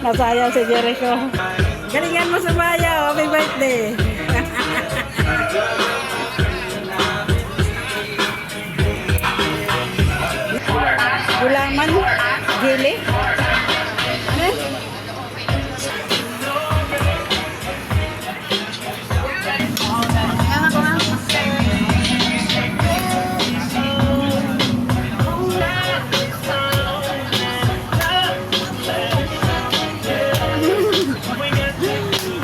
Nasayaw si Jericho. Galingan mo sa bayaw. Happy birthday. Gulaman? Gili? Ano?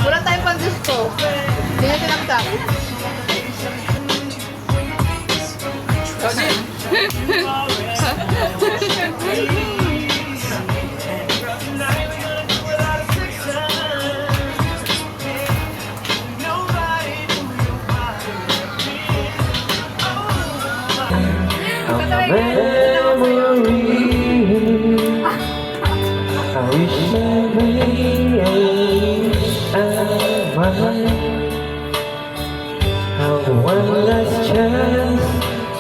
Wala tayong pang-gusto. Hindi natin nagtap. I wish every have one last chance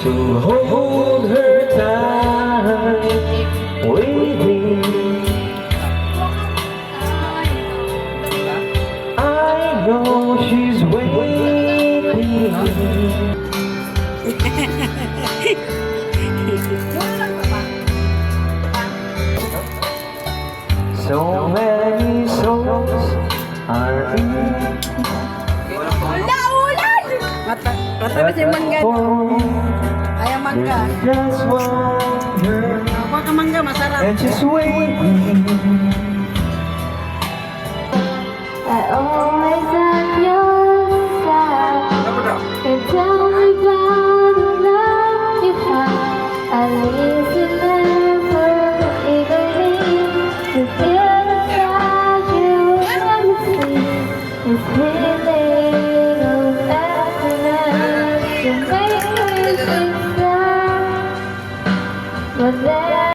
to hold her tight with me. I know she's waiting. So many souls are in Mata ba siya mangga? Ayaw mangga. just one girl Apa ka mangga? Masarap. and she's waiting. I always on your side. And tell me about the love you find. At least you never even leave. To feel the side you never see. It's feeling of happiness to make me think that. But then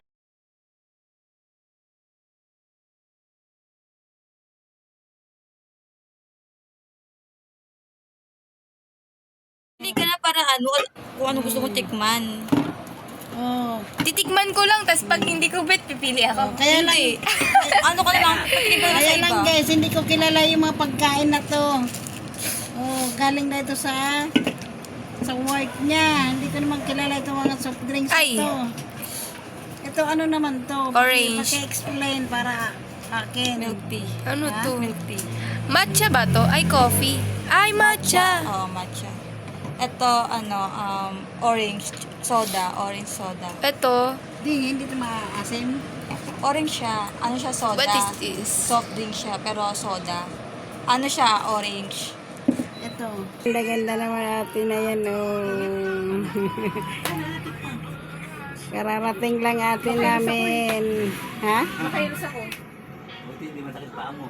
Hindi ka na para kung ano gusto mo tikman. Oh. Titikman ko lang, tas pag hindi ko bet, pipili ako. Kaya lang, Hindi. Ano ka na lang, patingin ka na sa kaya iba. lang guys, hindi ko kilala yung mga pagkain na to. Oh, galing na ito sa work niya. Hindi ko naman kilala itong mga soft drinks Ay. ito. Ito ano naman to? Orange. Paki-explain para akin. Milk tea. Ano Ha? to? Milk tea. Matcha ba to? Ay, coffee. Ay, matcha. Oo, matcha. Ito, orange soda. Orange soda. Ito, Hindi ito maasim. Orange siya. Ano siya, soda? what is this? Soft drink siya, pero soda. Ano siya, orange. Ito. Ganda-ganda naman natin na yan, oh. Kararating lang atin namin. Ha? Makailos ako. Buti hindi masakit paa mo.